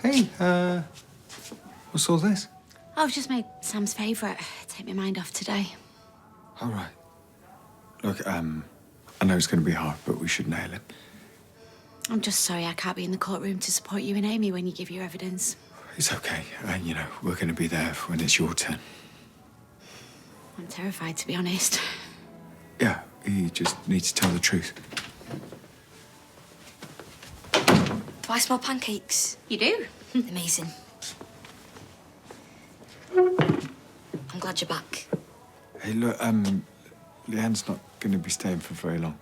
Hey, what's all this? Oh, I've just made Sam's favourite. Take my mind off today. All right. Look, I know it's going to be hard, but we should nail it. I'm just sorry I can't be in the courtroom to support you and Amy when you give your evidence. It's okay. You know, we're going to be there when it's your turn. I'm terrified, to be honest. Yeah, you just need to tell the truth. Do I smell pancakes? You do? Amazing. I'm glad you're back. Hey, look, Leanne's not going to be staying for very long.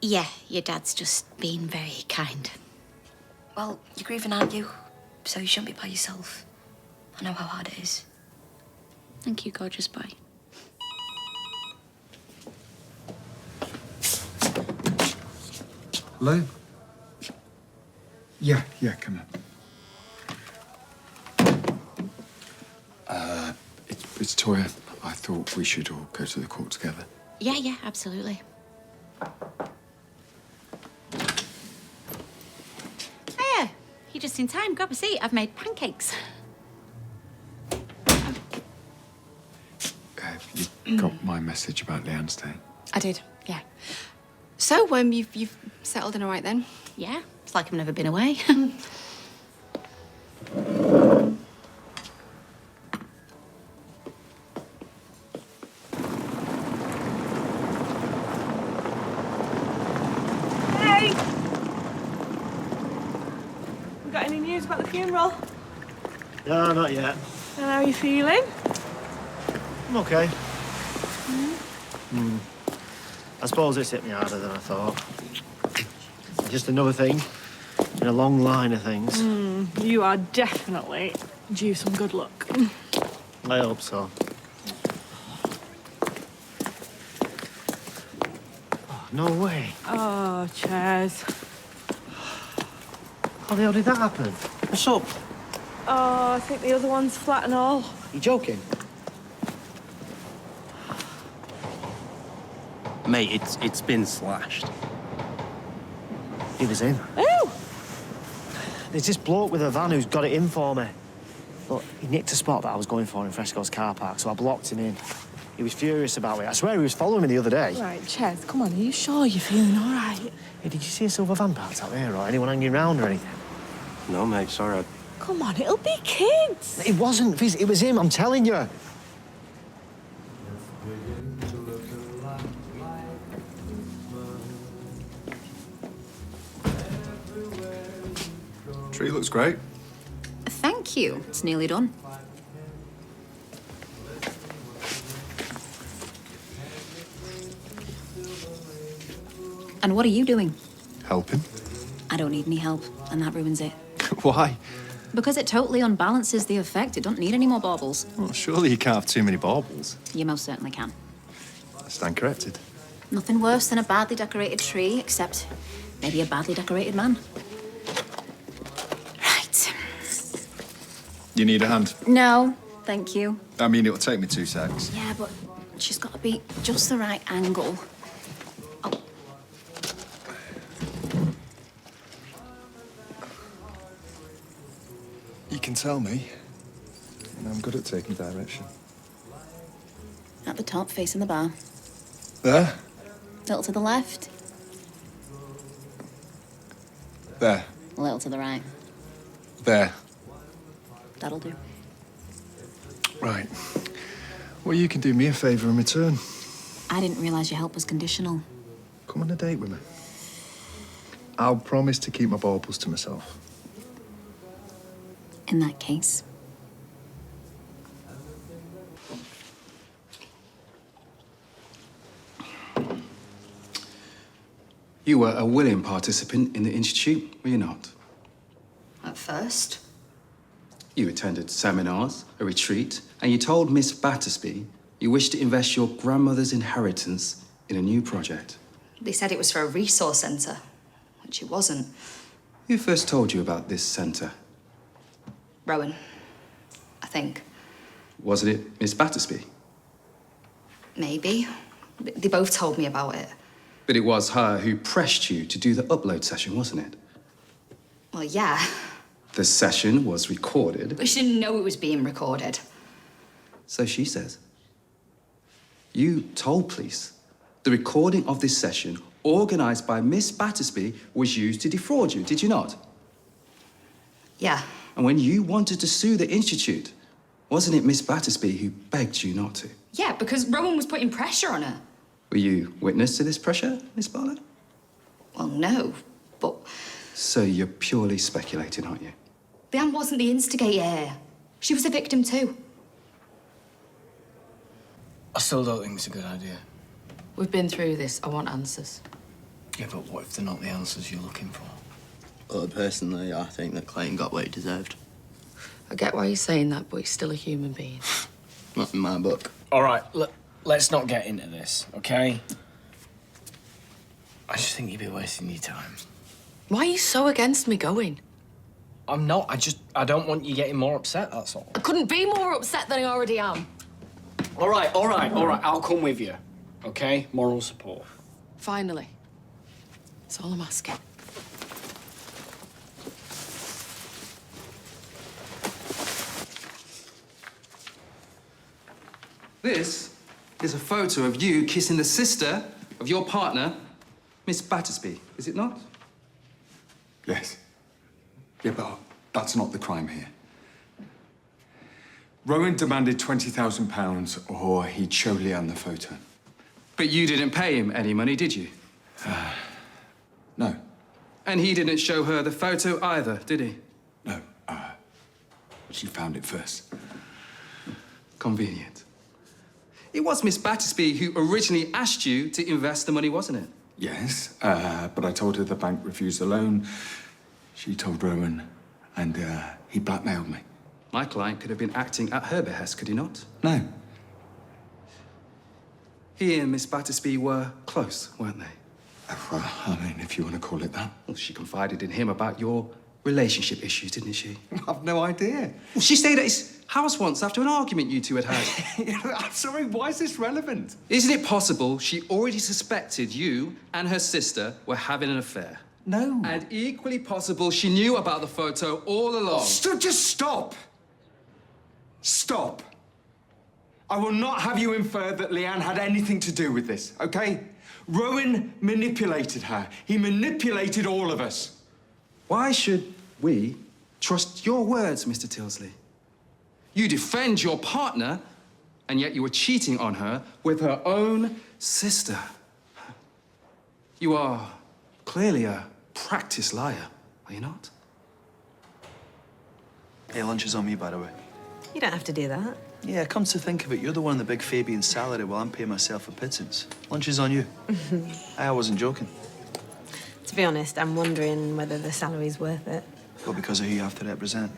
Yeah, your dad's just been very kind. Well, you're grieving, aren't you? So you shouldn't be by yourself. I know how hard it is. Thank you, gorgeous boy. Hello? Yeah, come on. It's Toya. I thought we should all go to the court together. Yeah, absolutely. Hiya. You're just in time. Grab a seat. I've made pancakes. You got my message about Leanne staying? I did, yeah. So, you've settled in all right then? Yeah, it's like I've never been away. Hey! We got any news about the funeral? No, not yet. And how are you feeling? I'm okay. I suppose it's hit me harder than I thought. Just another thing in a long line of things. You are definitely due some good luck. I hope so. Oh, no way. Oh, chairs. How the hell did that happen? What's up? Oh, I think the other one's flat and all. You joking? Mate, it's been slashed. He was in. Oh! There's this bloke with a van who's got it in for me. Look, he nicked a spot that I was going for in Fresco's car park, so I blocked him in. He was furious about it. I swear he was following me the other day. Right, Chairs, come on, are you sure you're feeling all right? Hey, did you see a silver van parked out there, or anyone hanging around or anything? No, mate, sorry. Come on, it'll be kids. It wasn't, Fizz. It was him, I'm telling you. Tree looks great. Thank you. It's nearly done. And what are you doing? Helping? I don't need any help, and that ruins it. Why? Because it totally unbalances the effect. It don't need any more baubles. Well, surely you can't have too many baubles. You most certainly can. I stand corrected. Nothing worse than a badly decorated tree, except maybe a badly decorated man. Right. You need a hand? No, thank you. I mean, it'll take me 2 secs. Yeah, but she's got to be just the right angle. Oh, You can tell me. And I'm good at taking direction. at the top, facing the bar. There? A little to the left, There. a little to the right. There. That'll do. Right. Well, you can do me a favour in return. I didn't realise your help was conditional. Come on a date with me. I'll promise to keep my baubles to myself. In that case, You were a willing participant in the Institute, were you not? at first, You attended seminars, a retreat, and you told Miss Battersby you wished to invest your grandmother's inheritance in a new project. they said it was for a resource centre, which it wasn't. Who first told you about this centre? Rowan, I think. Wasn't it Miss Battersby? Maybe. They both told me about it. But it was her who pressed you to do the upload session, wasn't it? Well, yeah. The session was recorded. But she didn't know it was being recorded. So she says. You told police the recording of this session, organised by Miss Battersby, was used to defraud you, did you not? Yeah. And when you wanted to sue the Institute, wasn't it Miss Battersby who begged you not to? Yeah, because Rowan was putting pressure on her. Were you witness to this pressure, Miss Barlow? Well, no, but So you're purely speculating, aren't you? Leanne wasn't the instigator here. She was a victim too. I still don't think it's a good idea. We've been through this. I want answers. Yeah, but what if they're not the answers you're looking for? Well, personally, I think that Clayton got what he deserved. I get why you're saying that, but he's still a human being. Not in my book. All right, let's not get into this, okay? I just think you'd be wasting your time. Why are you so against me going? I'm not. I don't want you getting more upset, that's all. I couldn't be more upset than I already am. All right. I'll come with you, okay? Moral support. Finally. That's all I'm asking. This is a photo of you kissing the sister of your partner, Miss Battersby, is it not? Yes. Yeah, but that's not the crime here. Rowan demanded £20,000 or he'd show Leanne the photo. But you didn't pay him any money, did you? No. And he didn't show her the photo either, did he? No. She found it first. Convenient. It was Miss Battersby who originally asked you to invest the money, wasn't it? Yes, but I told her the bank refused the loan. She told Rowan, and he blackmailed me. My client could have been acting at her behest, could he not? No. He and Miss Battersby were close, weren't they? Well, I mean, if you want to call it that. Well, she confided in him about your relationship issues, didn't she? I've no idea. Well, she stayed at his house once after an argument you two had had. I'm sorry, why is this relevant? Isn't it possible she already suspected you and her sister were having an affair? No. And equally possible she knew about the photo all along. Just stop! Stop! I will not have you infer that Leanne had anything to do with this, okay? Rowan manipulated her. He manipulated all of us. Why should we trust your words, Mr. Tilsley? You defend your partner, and yet you were cheating on her with her own sister. You are clearly a practiced liar, are you not? Hey, lunch is on me, by the way. You don't have to do that. Yeah, come to think of it, you're the one on the big Fabian salary while I'm paying myself a pittance. Lunch is on you. I wasn't joking. To be honest, I'm wondering whether the salary's worth it. Well, because of who you have to represent.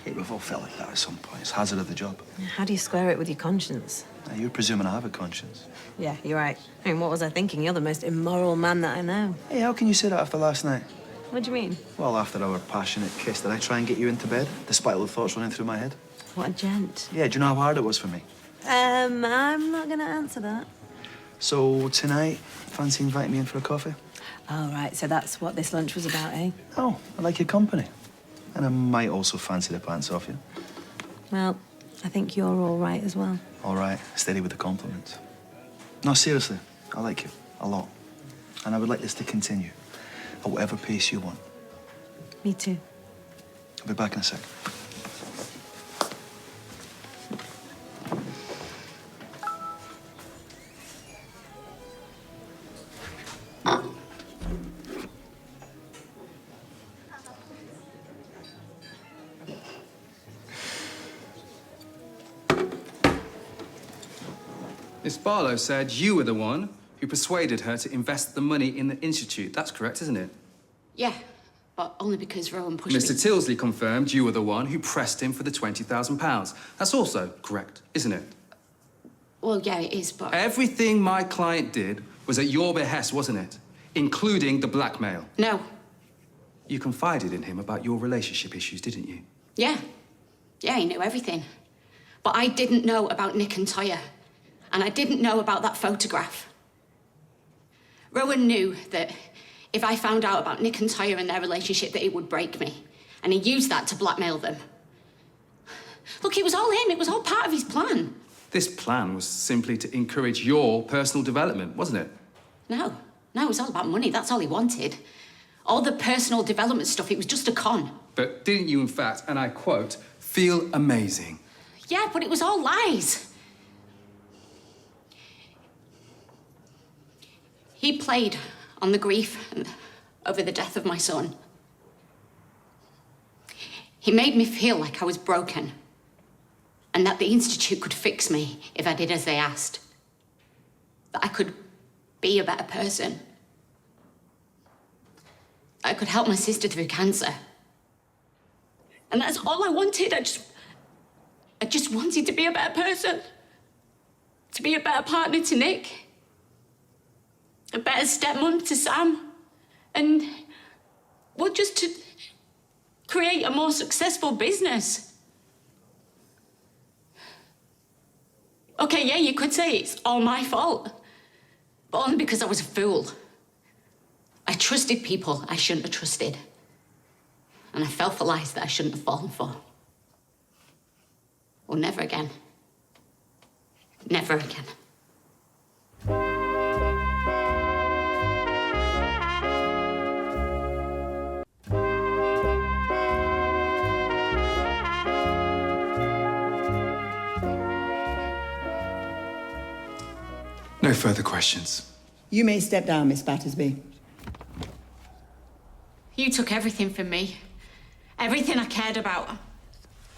Hey, we've all felt like that at some point. It's hazard of the job. How do you square it with your conscience? Now, you're presuming I have a conscience. Yeah, you're right. I mean, what was I thinking? You're the most immoral man that I know. Hey, how can you say that after last night? What do you mean? Well, after our passionate kiss, did I try and get you into bed, despite all the thoughts running through my head? What a gent. Yeah, do you know how hard it was for me? I'm not gonna answer that. So, tonight, fancy inviting me in for a coffee? Oh, right, so that's what this lunch was about, eh? Oh, I like your company. And I might also fancy the pants off you. Well, I think you're all right as well. All right, steady with the compliments. No, seriously, I like you a lot. And I would like this to continue at whatever pace you want. Me too. I'll be back in a sec. Miss Barlow said you were the one who persuaded her to invest the money in the Institute. That's correct, isn't it? Yeah, but only because Rowan pushed Mr. me. Tilsley confirmed you were the one who pressed him for the £20,000. That's also correct, isn't it? Well, yeah, it is, but... Everything my client did was at your behest, wasn't it? Including the blackmail. No. You confided in him about your relationship issues, didn't you? Yeah. Yeah, he knew everything. But I didn't know about Nick and Toya. And I didn't know about that photograph. Rowan knew that if I found out about Nick and Toya and their relationship, that it would break me. and he used that to blackmail them. Look, it was all him. It was all part of his plan. This plan was simply to encourage your personal development, wasn't it? No, it was all about money. That's all he wanted. All the personal development stuff, it was just a con. But didn't you, in fact, and I quote, feel amazing? Yeah, but it was all lies. He played on the grief over the death of my son. He made me feel like I was broken and that the Institute could fix me if I did as they asked. That I could be a better person. I could help my sister through cancer. And that's all I wanted. I just wanted to be a better person. To be a better partner to Nick. A better stepmom to Sam. And, well, just to create a more successful business. Okay, yeah, you could say it's all my fault. But only because I was a fool. I trusted people I shouldn't have trusted. And I fell for lies that I shouldn't have fallen for. Well, never again. Never again. No further questions. You may step down, Miss Battersby. You took everything from me. Everything I cared about.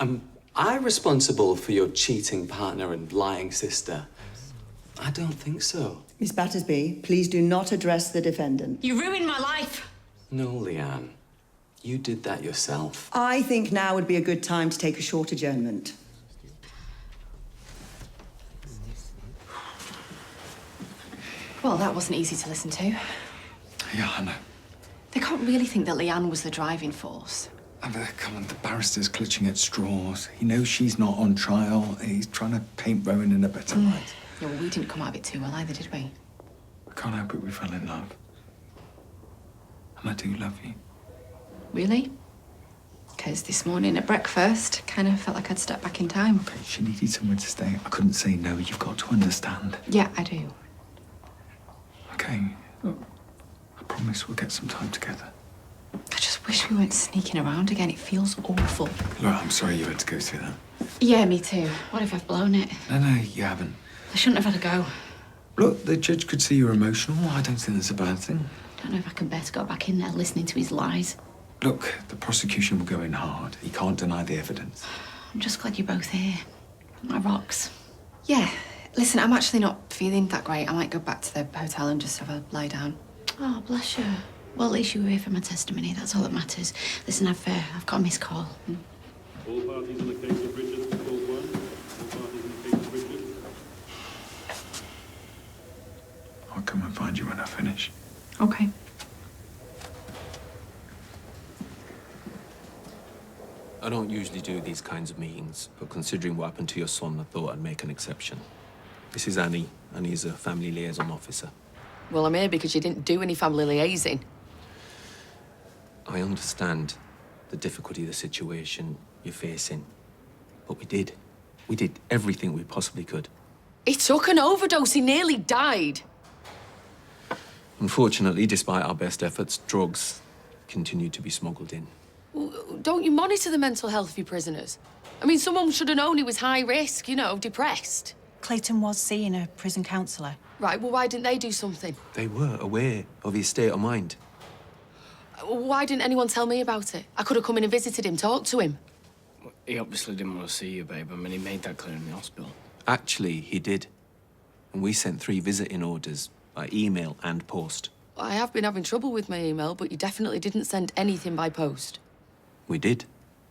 Am I responsible for your cheating partner and lying sister? I don't think so. Miss Battersby, please do not address the defendant. You ruined my life. No, Leanne. You did that yourself. I think now would be a good time to take a short adjournment. Well, that wasn't easy to listen to. Yeah, I know. They can't really think that Leanne was the driving force. Come on, the barrister's clutching at straws. He knows she's not on trial. He's trying to paint Rowan in a better light. Yeah, well, we didn't come out of it too well either, did we? I can't help it, we fell in love. And I do love you. Really? Because this morning at breakfast, kind of felt like I'd stepped back in time. Okay, she needed somewhere to stay. I couldn't say no. You've got to understand. Yeah, I do. Okay, look, I promise we'll get some time together. I just wish we weren't sneaking around again. It feels awful. Look, I'm sorry you had to go through that. Yeah, me too. What if I've blown it? No, you haven't. I shouldn't have had a go. Look, the judge could see you're emotional. I don't think that's a bad thing. I don't know if I can bear to go back in there listening to his lies. Look, the prosecution will go in hard. He can't deny the evidence. I'm just glad you're both here. My rocks. Yeah. Listen, I'm actually not feeling that great. I might go back to the hotel and just have a lie down. Oh, bless you. Well, at least you were here for my testimony. That's all that matters. Listen, I've got a missed call. All parties in the case of Richards, call one. All parties in the case of Richards. I'll come and find you when I finish. Okay. I don't usually do these kinds of meetings, but considering what happened to your son, I thought I'd make an exception. This is Annie. Annie's a family liaison officer. Well, I'm here because you didn't do any family liaising. I understand the difficulty of the situation you're facing, but we did. We did everything we possibly could. He took an overdose. He nearly died. Unfortunately, despite our best efforts, drugs continued to be smuggled in. Don't you monitor the mental health of your prisoners? I mean, someone should have known he was high risk, you know, depressed. Clayton was seeing a prison counsellor. Right, well, why didn't they do something? They were aware of his state of mind. Why didn't anyone tell me about it? I could have come in and visited him, talked to him. He obviously didn't want to see you, babe. I mean, he made that clear in the hospital. Actually, he did. And we sent 3 visiting orders by email and post. I have been having trouble with my email, but you definitely didn't send anything by post. We did.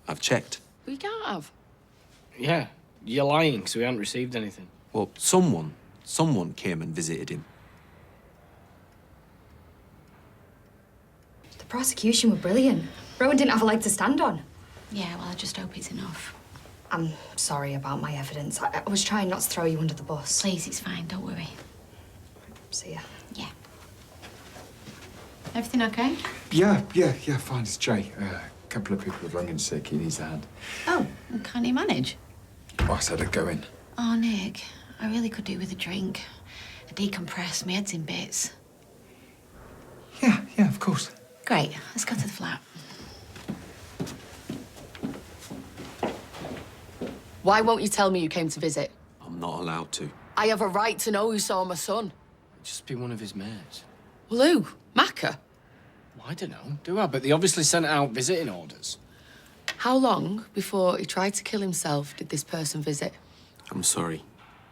I've checked. But you can't have. Yeah, you're lying, because we haven't received anything. Well, someone came and visited him. The prosecution were brilliant. Rowan didn't have a leg to stand on. Yeah, well, I just hope it's enough. I'm sorry about my evidence. I was trying not to throw you under the bus. Please, it's fine. Don't worry. See ya. Yeah. Everything okay? Yeah, fine. It's Jay. couple of people have rung in sick. He needs a hand. Oh, and can he manage? Oh, I said I'd go in. Oh, Nick, I really could do with a drink. A decompress, my head's in bits. Yeah, of course. Great, let's go to the flat. Why won't you tell me you came to visit? I'm not allowed to. I have a right to know who saw my son. Just be one of his mates. Well, who? Macca? I don't know. Do I? But they obviously sent out visiting orders. How long before he tried to kill himself did this person visit? I'm sorry.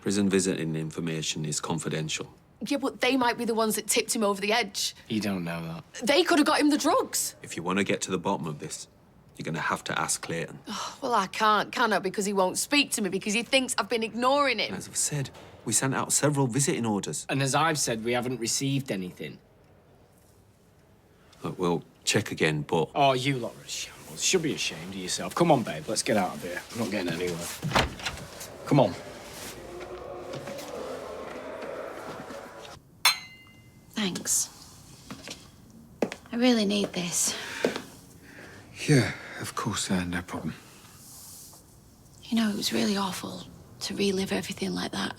Prison visiting information is confidential. Yeah, but they might be the ones that tipped him over the edge. You don't know that. They could have got him the drugs. If you want to get to the bottom of this, you're going to have to ask Clayton. Oh, well, I can't, can I? Because he won't speak to me, because he thinks I've been ignoring him. As I've said, we sent out several visiting orders. And as I've said, we haven't received anything. Look, we'll check again, but... Oh, you lot are shambles. You should be ashamed of yourself. Come on, babe. Let's get out of here. I'm not getting anywhere. Come on. Thanks. I really need this. Yeah, of course, no problem. You know, it was really awful to relive everything like that.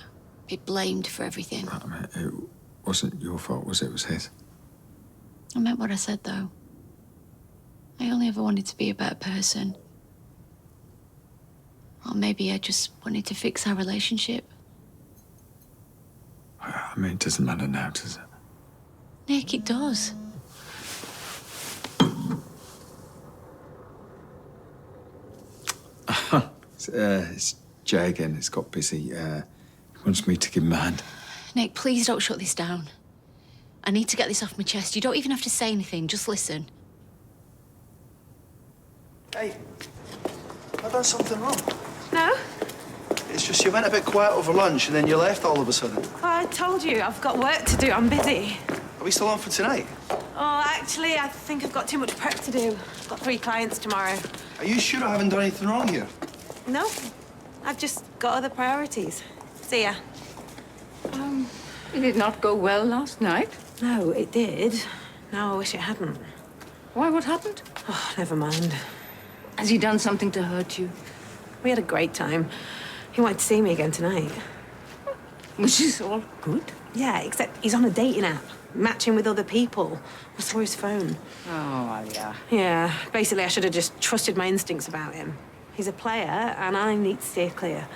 Be blamed for everything. I mean, it wasn't your fault, was it? It was his. I meant what I said, though. I only ever wanted to be a better person. Or maybe I just wanted to fix our relationship. I mean, it doesn't matter now, does it? Nick, it does. It's Jay again. It's got busy. He wants me to give him a hand. Nick, please don't shut this down. I need to get this off my chest. You don't even have to say anything, just listen. Hey, have I done something wrong? No? It's just you went a bit quiet over lunch and then you left all of a sudden. I told you, I've got work to do. I'm busy. Are we still on for tonight? Oh, actually, I think I've got too much prep to do. I've got 3 clients tomorrow. Are you sure I haven't done anything wrong here? No, I've just got other priorities. See ya. Did it not go well last night? No, it did. Now I wish it hadn't. Why, what happened? Oh, never mind. Has he done something to hurt you? We had a great time. He wanted to see me again tonight. Which is all good. Yeah, except he's on a dating app, matching with other people. I saw his phone. Oh, well, yeah. Yeah, basically I should have just trusted my instincts about him. He's a player, and I need to steer clear.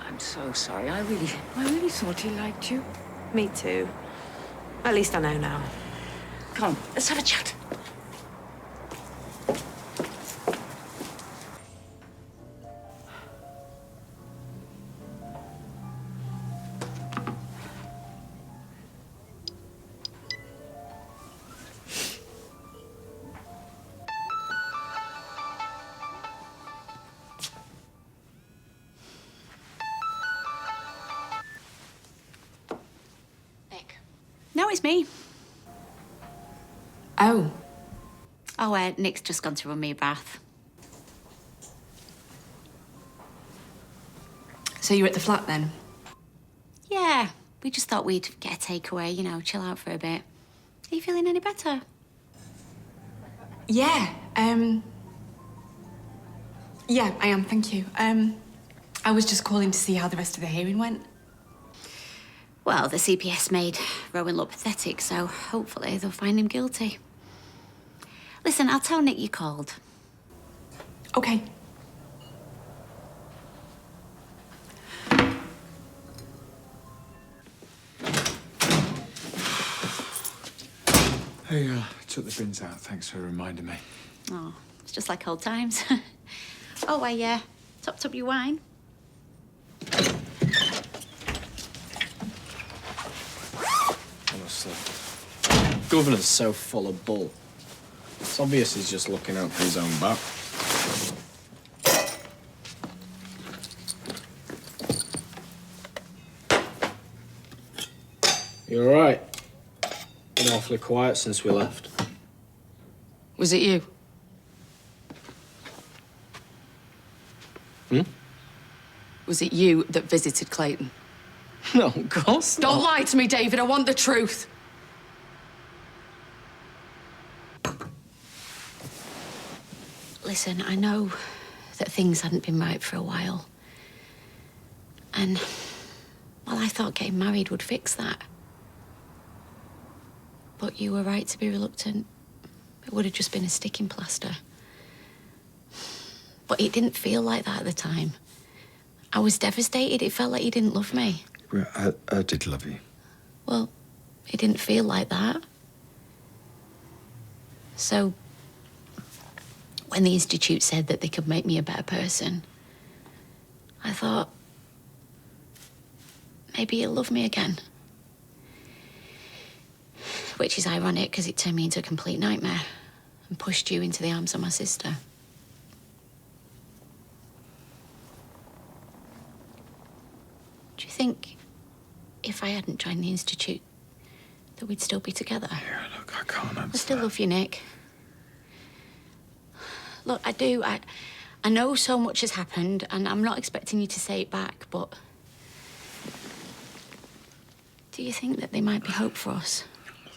I'm so sorry. I really thought he liked you. Me too. At least I know now. Come on, let's have a chat. No, it's me. Oh. Oh, Nick's just gone to run me a bath. So you're at the flat then? Yeah, we just thought we'd get a takeaway, you know, chill out for a bit. Are you feeling any better? Yeah, yeah, I am, thank you. I was just calling to see how the rest of the hearing went. Well, the CPS made Rowan look pathetic, so hopefully they'll find him guilty. Listen, I'll tell Nick you called. Okay. Hey, took the bins out. Thanks for reminding me. Oh, it's just like old times. Oh, I topped up your wine. Honestly. Governor's so full of bull. It's obvious he's just looking out for his own back. You all right? Been awfully quiet since we left. Was it you? Was it you that visited Clayton? No, of course not. Don't lie to me, David. I want the truth. Listen, I know that things hadn't been right for a while. And, well, I thought getting married would fix that. But you were right to be reluctant. It would have just been a sticking plaster. But it didn't feel like that at the time. I was devastated. It felt like you didn't love me. Well, I did love you. Well, it didn't feel like that. So, when the Institute said that they could make me a better person, I thought, maybe you'll love me again. Which is ironic, because it turned me into a complete nightmare and pushed you into the arms of my sister. Do you think if I hadn't joined the Institute, that we'd still be together? Yeah, look, I can't understand. I still love you, Nick. Look, I do. I know so much has happened, and I'm not expecting you to say it back, but... do you think that there might be hope for us?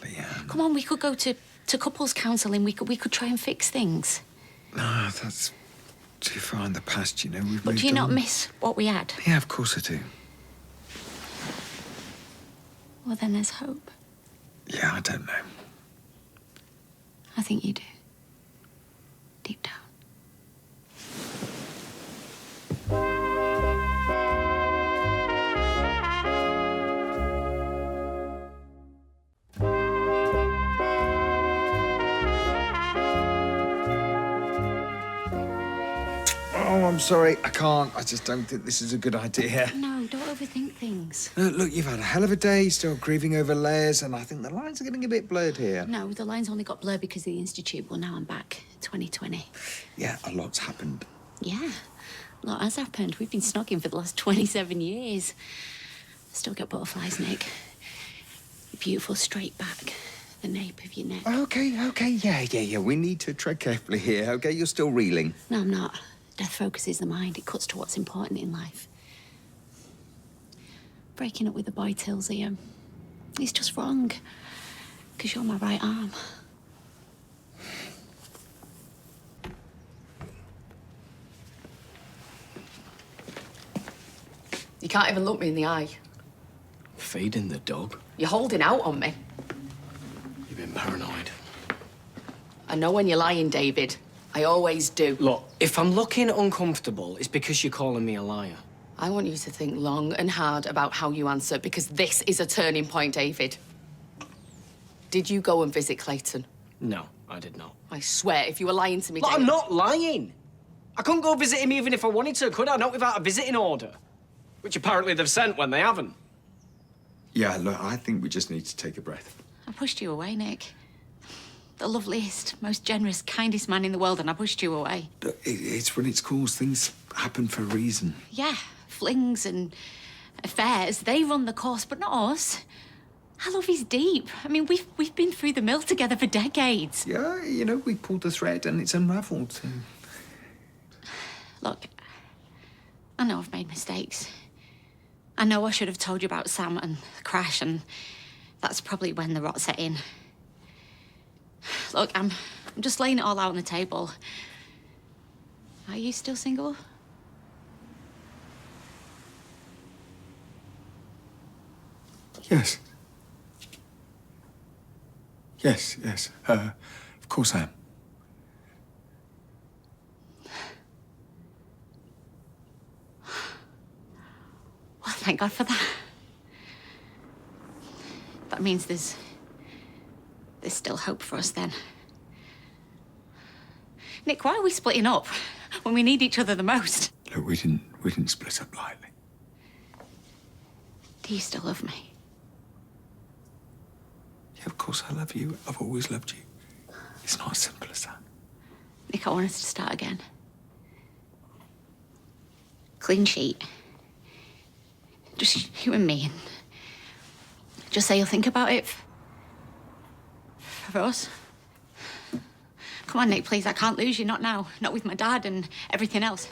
Leanne. Come on, we could go to couples counselling. We could try and fix things. No, that's too far in the past, you know. We've But moved do you not on. miss what we had? Yeah, of course I do. Well, then there's hope. Yeah, I don't know. I think you do. Deep down. Oh, I'm sorry. I can't. I just don't think this is a good idea. No, don't overthink things. Look, you've had a hell of a day, still grieving over layers, and I think the lines are getting a bit blurred here. No, the lines only got blurred because of the Institute. Well, now I'm back. 2020. Yeah, a lot's happened. Yeah, a lot has happened. We've been snogging for the last 27 years. Still get butterflies, Nick. Your beautiful straight back, the nape of your neck. Okay, yeah. We need to tread carefully here, okay? You're still reeling. No, I'm not. Death focuses the mind. It cuts to what's important in life. Breaking up with the boy, Tilsey, he's just wrong. Because you're my right arm. You can't even look me in the eye. Feeding the dog? You're holding out on me. You've been paranoid. I know when you're lying, David. I always do. Look, if I'm looking uncomfortable, it's because you're calling me a liar. I want you to think long and hard about how you answer, because this is a turning point, David. Did you go and visit Clayton? No, I did not. I swear, if you were lying to me, Look, David... I'm not lying. I couldn't go visit him even if I wanted to, could I? Not without a visiting order. Which apparently they've sent when they haven't. Yeah, look, I think we just need to take a breath. I pushed you away, Nick. The loveliest, most generous, kindest man in the world, and I pushed you away. Look, it's when it's calls. Things happen for a reason. Yeah, flings and affairs, they run the course, but not us. Our love is deep. I mean, we've been through the mill together for decades. Yeah, you know, we pulled the thread and it's unravelled. Look, I know I've made mistakes. I know I should have told you about Sam and the crash, and that's probably when the rot set in. Look, I'm just laying it all out on the table. Are you still single? Yes. Yes. Of course I am. Well, thank God for that. That means there's still hope for us then. Nick, why are we splitting up when we need each other the most? Look, we didn't split up lightly. Do you still love me? Yeah, of course I love you. I've always loved you. It's not as simple as that. Nick, I want us to start again. Clean sheet. Just you and me, and just say you'll think about it for us. Come on, Nick, please. I can't lose you. Not now. Not with my dad and everything else.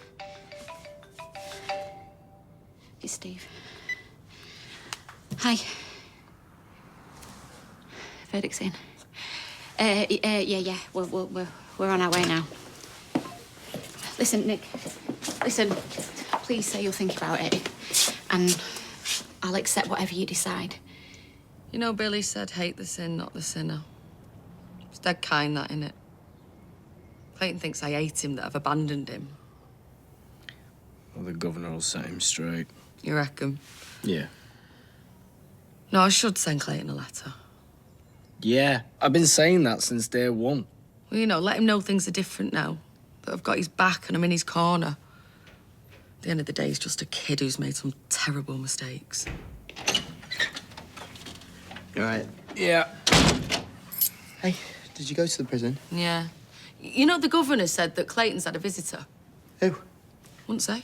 It's Steve. Hi. Verdict's in. Yeah. We're on our way now. Listen, Nick. Listen. Please say you'll think about it. And I'll accept whatever you decide. You know, Billy said, hate the sin, not the sinner. It's dead kind, that, innit? Clayton thinks I hate him, that I've abandoned him. Well, the governor will set him straight. You reckon? Yeah. No, I should send Clayton a letter. Yeah, I've been saying that since day one. Well, you know, let him know things are different now. That I've got his back and I'm in his corner. At the end of the day, he's just a kid who's made some terrible mistakes. You all right? Yeah. Hey, did you go to the prison? Yeah. You know, the governor said that Clayton's had a visitor. Who? Wouldn't say.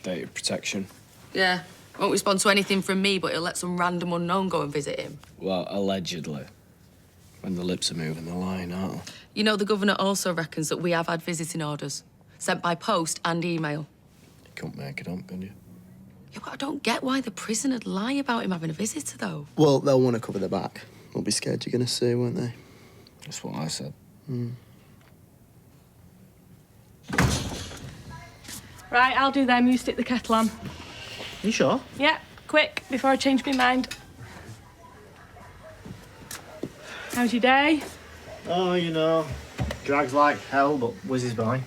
Data protection. Yeah. Won't respond to anything from me, but he'll let some random unknown go and visit him. Well, allegedly. When the lips are moving, the line, aren't they? You know, the governor also reckons that we have had visiting orders. Sent by post and email. You couldn't make it up, can you? Yeah, but I don't get why the prison would lie about him having a visitor, though. Well, they'll want to cover their back. They'll be scared you're going to sue, won't they? That's what I said. Right, I'll do them. You stick the kettle on. You sure? Yeah, quick, before I change my mind. How's your day? Oh, you know, drags like hell, but whizzes by.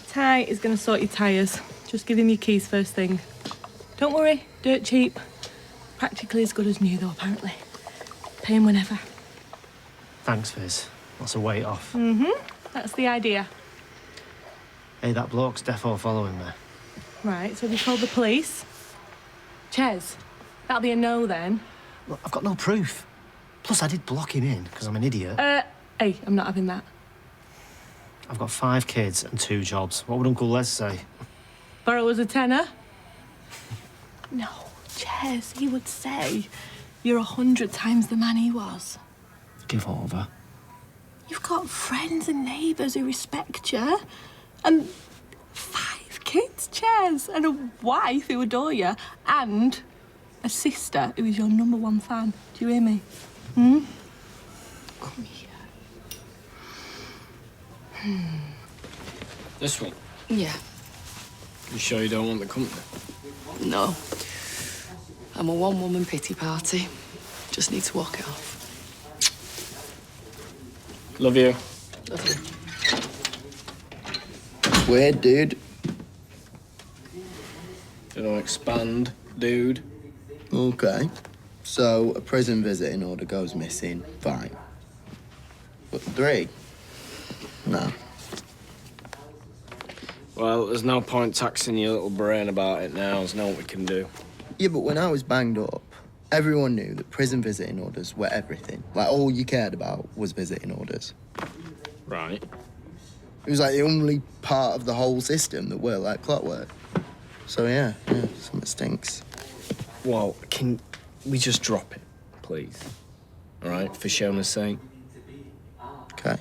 Ty is going to sort your tyres. Just give him your keys first thing. Don't worry, dirt cheap. Practically as good as new, though, apparently. Pay him whenever. Thanks, Fizz. That's a weight off. That's the idea. Hey, that bloke's defo following me. Right, so have you called the police? Ches, that'll be a no, then. Look, I've got no proof. Plus, I did block him in, because I'm an idiot. Hey, I'm not having that. I've got 5 kids and 2 jobs. What would Uncle Les say? Borrow us a tenner? No, Ches, he would say you're 100 times the man he was. Give over. You've got friends and neighbours who respect you. And 5 kids, Ches, and a wife who adore you. And a sister who is your #1 fan. Do you hear me? Come here. This one? Yeah. You sure you don't want the company? No. I'm a one-woman pity party. Just need to walk it off. Love you. Love you. Weird, dude. You know, expand, dude. Okay. So, a prison visiting order goes missing, fine. But 3? No. Well, there's no point taxing your little brain about it now. There's no what we can do. Yeah, but when I was banged up, everyone knew that prison visiting orders were everything. Like, all you cared about was visiting orders. Right. It was like the only part of the whole system that worked like clockwork. So, yeah, something stinks. Well, can we just drop it, please? All right, for Shona's sake. Okay.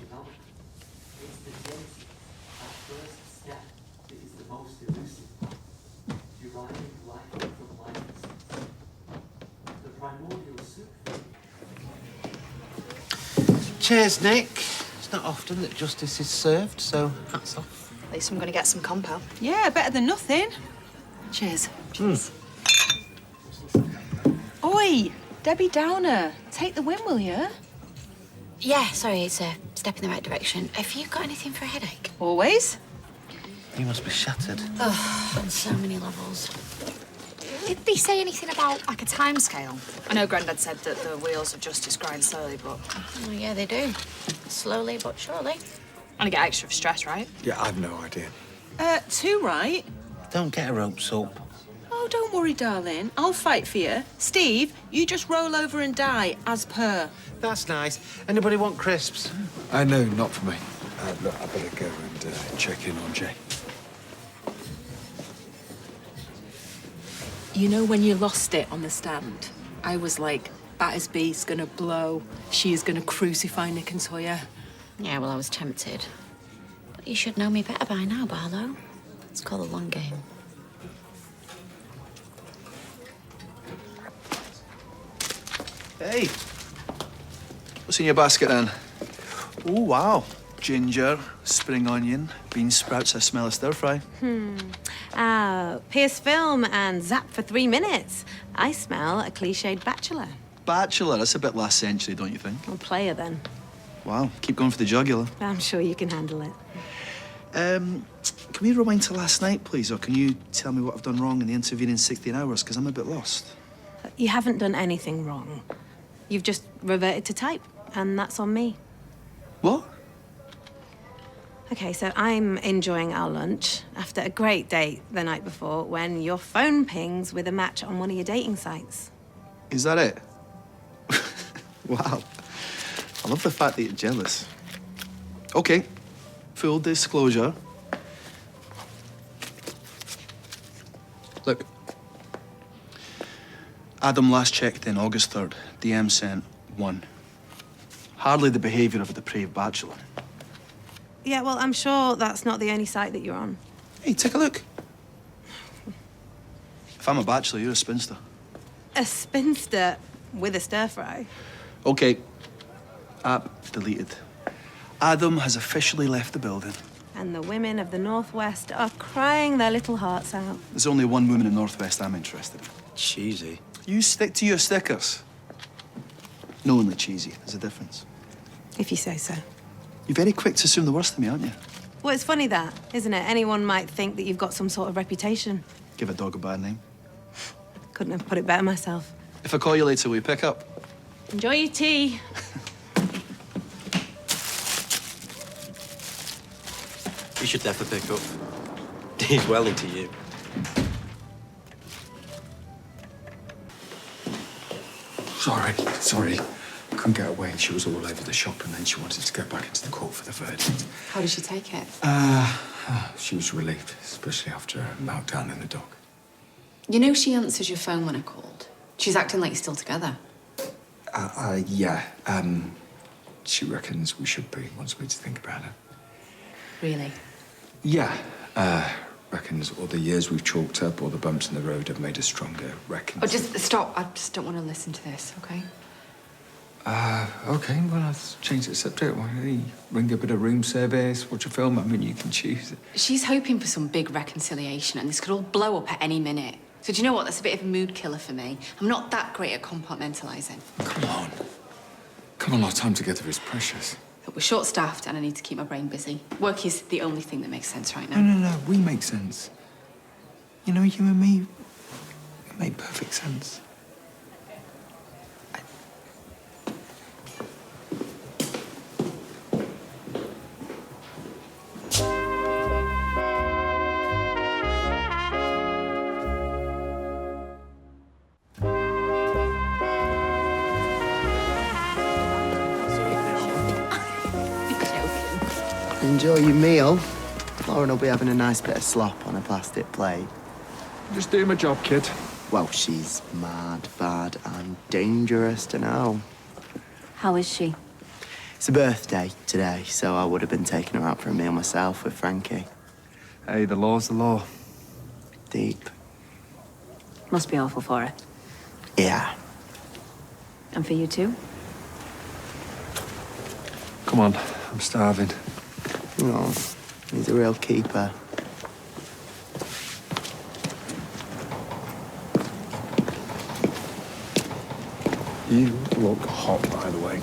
Cheers, Nick. It's not often that justice is served, so hats off. At least I'm going to get some compo. Yeah, better than nothing. Cheers. Oi, Debbie Downer, take the win, will you? Yeah, sorry, it's a step in the right direction. Have you got anything for a headache? Always. You must be shattered. Oh, on so many levels. Did they say anything about, like, a timescale? I know Grandad said that the wheels of justice grind slowly, but... Oh, yeah, they do. Slowly but surely. And I get extra stress, right? Yeah, I've no idea. 2 right. Don't get a rope soap. Oh, don't worry, darling. I'll fight for you. Steve, you just roll over and die, as per. That's nice. Anybody want crisps? No, not for me. Look, I better go and check in on Jay. You know when you lost it on the stand? I was like, Battersby's gonna blow. She is gonna crucify Nick and Toya. Yeah, well, I was tempted. But you should know me better by now, Barlow. It's called the long game. Hey. What's in your basket, then? Oh, wow. Ginger, spring onion, Bean sprouts, I smell a stir fry. Pierce film and zap for 3 minutes. I smell a cliched bachelor. Bachelor, that's a bit last century, don't you think? Well, player then. Wow, keep going for the jugular. I'm sure you can handle it. Can we rewind to last night, please? Or can you tell me what I've done wrong in the intervening 16 hours? Because I'm a bit lost. You haven't done anything wrong. You've just reverted to type, and that's on me. What? Okay, so I'm enjoying our lunch after a great date the night before when your phone pings with a match on one of your dating sites. Is that it? Wow. I love the fact that you're jealous. Okay, full disclosure. Look. Adam last checked in August 3rd. DM sent 1. Hardly the behaviour of a depraved bachelor. Yeah, well, I'm sure that's not the only site that you're on. Hey, take a look. If I'm a bachelor, you're a spinster. A spinster with a stir fry. Okay. App deleted. Adam has officially left the building. And the women of the Northwest are crying their little hearts out. There's only one woman in Northwest I'm interested in. Cheesy. You stick to your stickers. Knowingly cheesy. There's a difference. If you say so. You're very quick to assume the worst of me, aren't you? Well, it's funny that, isn't it? Anyone might think that you've got some sort of reputation. Give a dog a bad name. Couldn't have put it better myself. If I call you later, will you pick up? Enjoy your tea. You should definitely pick up. He's well into you. Sorry. Couldn't get away. She was all over the shop and then she wanted to get back into the court for the verdict. How did she take it? She was relieved, especially after a meltdown in the dock. You know she answers your phone when I called. She's acting like you're still together. Yeah. She reckons we should be, wants me to think about it. Really? Yeah. Reckons all the years we've chalked up, all the bumps in the road have made us stronger. Reckons... Oh, just stop. I just don't want to listen to this, okay? Okay, well, let's change the subject. Why don't you ring a bit of room service, watch a film? I mean, you can choose it. She's hoping for some big reconciliation, and this could all blow up at any minute. So do you know what? That's a bit of a mood killer for me. I'm not that great at compartmentalising. Come on, our time together is precious. But we're short-staffed, and I need to keep my brain busy. Work is the only thing that makes sense right now. No, we make sense. You know, you and me, we make perfect sense. Enjoy your meal. Lauren will be having a nice bit of slop on a plastic plate. Just doing my job, kid. Well, she's mad, bad, and dangerous to know. How is she? It's a birthday today, so I would have been taking her out for a meal myself with Frankie. Hey, the law's the law. Deep. Must be awful for her. Yeah. And for you too? Come on, I'm starving. Oh, he's a real keeper. You look hot, by the way.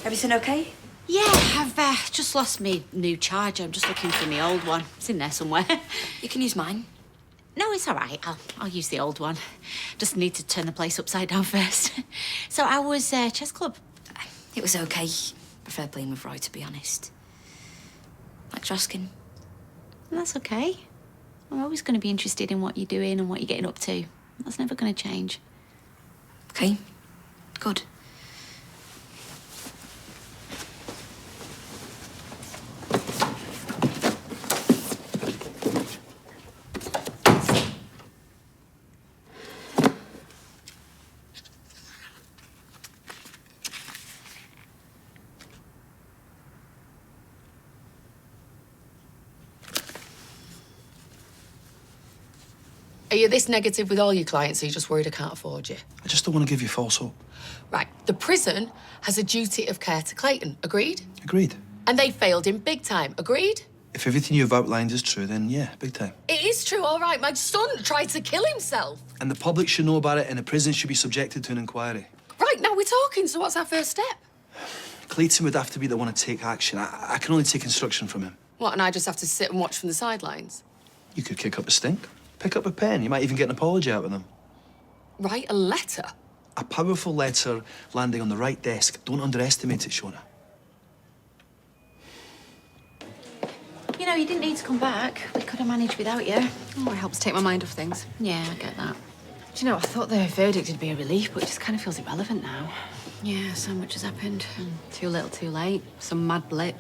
Everything okay? Yeah, I've just lost my new charger. I'm just looking for my old one. It's in there somewhere. You can use mine. No, it's all right. I'll use the old one. Just need to turn the place upside down first. So I was chess club. It was okay. Prefer playing with Roy, to be honest. Thanks for asking. That's okay. I'm always going to be interested in what you're doing and what you're getting up to. That's never going to change. Okay. Good. Are you this negative with all your clients, or you just worried I can't afford you? I just don't want to give you false hope. Right, the prison has a duty of care to Clayton, agreed? Agreed. And they failed him big time, agreed? If everything you've outlined is true, then yeah, big time. It is true, all right. My son tried to kill himself. And the public should know about it, and the prison should be subjected to an inquiry. Right, now we're talking, so what's our first step? Clayton would have to be the one to take action. I can only take instruction from him. What, and I just have to sit and watch from the sidelines? You could kick up a stink, pick up a pen. You might even get an apology out of them. Write a letter? A powerful letter landing on the right desk. Don't underestimate it, Shona. You know, you didn't need to come back. We could have managed without you. Oh, it helps take my mind off things. Yeah, I get that. Do you know, I thought the verdict would be a relief, but it just kind of feels irrelevant now. Yeah, so much has happened. Too little, too late. Some mad blip.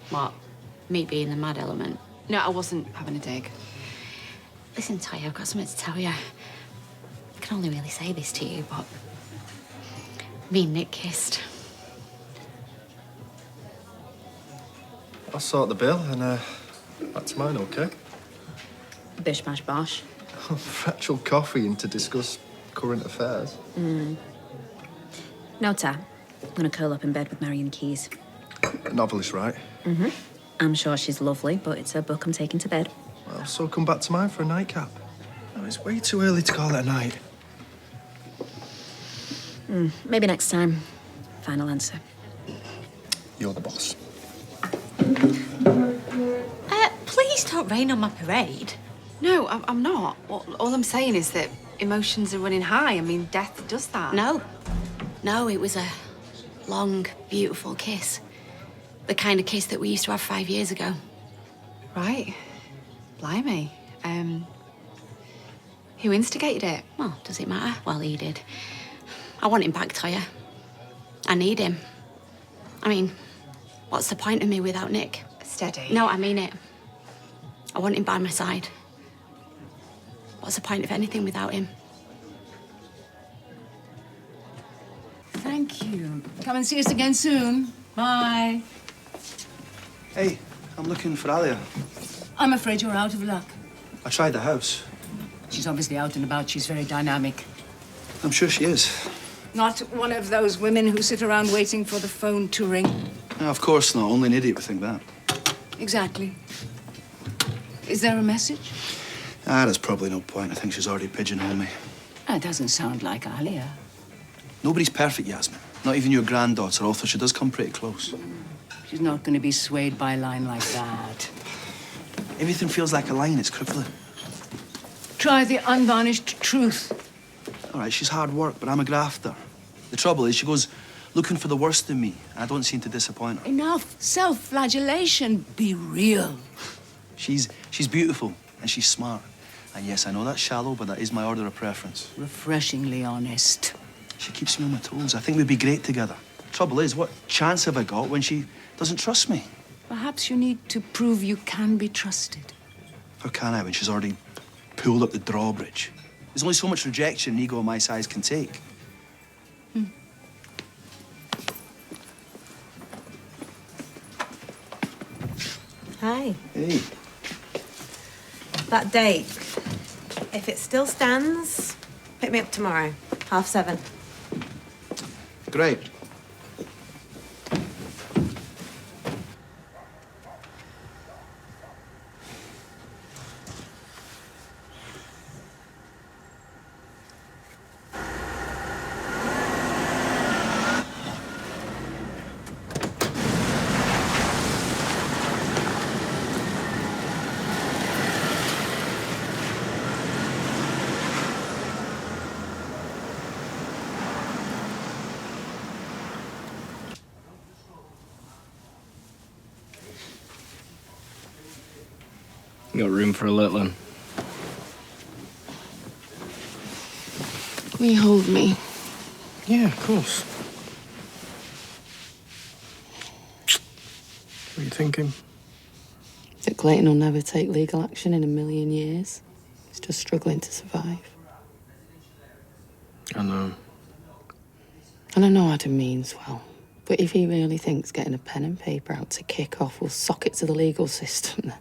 What? Me being the mad element? No, I wasn't having a dig. Listen, Ty, I've got something to tell you. I can only really say this to you, but me and Nick kissed. I'll sort the bill and that's mine, okay? Bish, bash, bosh. Fractional coffee and to discuss current affairs. No, Ta. I'm gonna curl up in bed with Marion Keyes. A novelist, right? Mm-hmm. I'm sure she's lovely, but it's her book I'm taking to bed. Well, so come back to mine for a nightcap. No, it's way too early to call it a night. Maybe next time. Final answer. You're the boss. Please don't rain on my parade. No, I'm not. All I'm saying is that emotions are running high. I mean, death does that. No, it was a long, beautiful kiss. The kind of kiss that we used to have 5 years ago. Right. Blimey. Who instigated it? Well, does it matter? Well, he did. I want him back, Toya. I need him. I mean, what's the point of me without Nick? Steady. No, I mean it. I want him by my side. What's the point of anything without him? Thank you. Come and see us again soon. Bye. Hey, I'm looking for Alia. I'm afraid you're out of luck. I tried the house. She's obviously out and about. She's very dynamic. I'm sure she is. Not one of those women who sit around waiting for the phone to ring. No, of course not. Only an idiot would think that. Exactly. Is there a message? There's probably no point. I think she's already pigeonholed me. That doesn't sound like Alia. Nobody's perfect, Yasmin. Not even your granddaughter, although she does come pretty close. She's not going to be swayed by a line like that. Everything feels like a line. It's crippling. Try the unvarnished truth. All right, she's hard work, but I'm a grafter. The trouble is, she goes looking for the worst in me, and I don't seem to disappoint her. Enough self-flagellation. Be real. She's beautiful, and she's smart. And yes, I know that's shallow, but that is my order of preference. Refreshingly honest. She keeps me on my toes. I think we'd be great together. Trouble is, what chance have I got when she doesn't trust me? Perhaps you need to prove you can be trusted. How can I when she's already pulled up the drawbridge? There's only so much rejection an ego of my size can take. Hi. Hey. That date, if it still stands, pick me up tomorrow, 7:30. Great. You got room for a little one? Will you hold me? Yeah, of course. What are you thinking? That Clayton will never take legal action in a million years. He's just struggling to survive. I know. And I know Adam means well. But if he really thinks getting a pen and paper out to kick off will sock it to the legal system, then...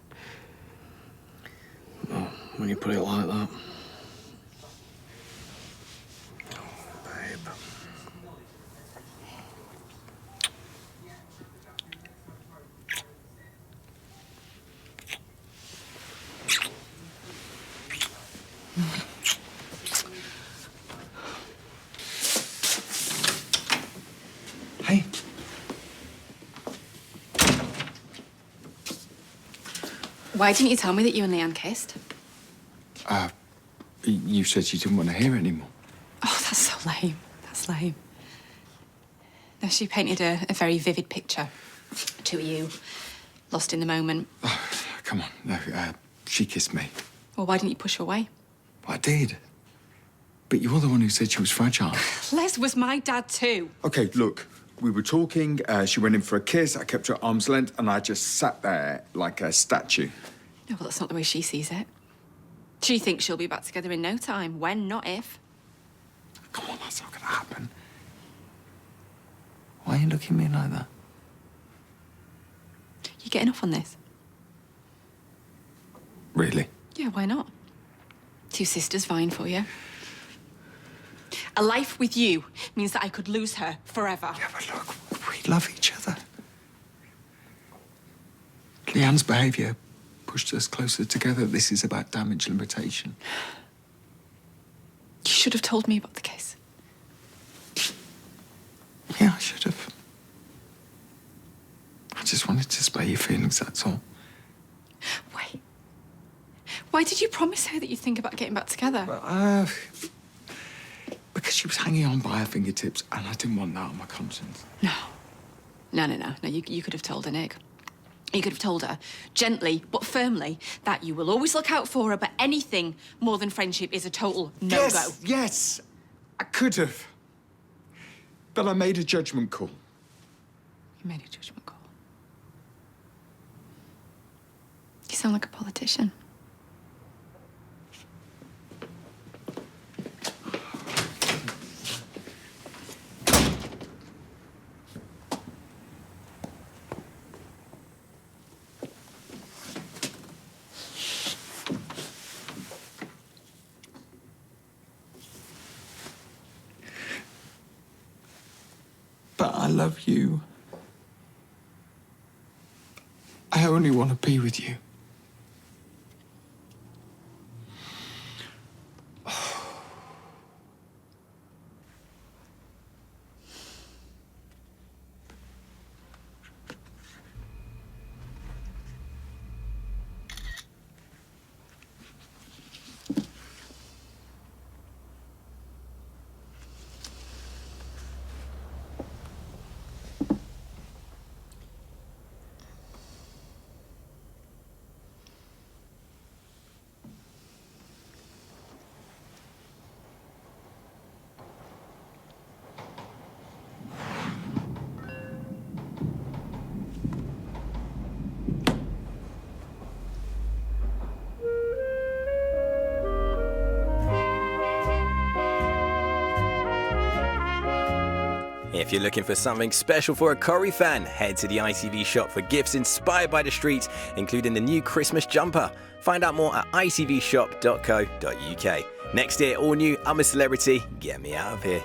Well, when you put it like that. Why didn't you tell me that you and Leanne kissed? You said you didn't want to hear anymore. Oh, that's so lame. That's lame. No, she painted a very vivid picture. Two of you, lost in the moment. Oh, come on, no, she kissed me. Well, why didn't you push her away? I did. But you're the one who said she was fragile. Les was my dad too. Okay, look, we were talking, she went in for a kiss, I kept her at arm's length, and I just sat there like a statue. No, well, that's not the way she sees it. She thinks she'll be back together in no time. When, not if. Come on, that's not gonna happen. Why are you looking at me like that? You getting off on this? Really? Yeah, why not? Two sisters vying for you. A life with you means that I could lose her forever. Yeah, but look, we love each other. Leanne's behaviour pushed us closer together. This is about damage limitation. You should have told me about the case. Yeah, I should have. I just wanted to spare your feelings, that's all. Wait. Why did you promise her that you'd think about getting back together? Because she was hanging on by her fingertips, and I didn't want that on my conscience. No. No, you could have told her, Nick. You could have told her, gently but firmly, that you will always look out for her, but anything more than friendship is a total no-go. Yes, I could have. But I made a judgment call. You made a judgment call. You sound like a politician. But I love you. I only want to be with you. If you're looking for something special for a Corrie fan, head to the ITV shop for gifts inspired by the street, including the new Christmas jumper. Find out more at itvshop.co.uk. Next year, all new I'm a Celebrity, get me out of here.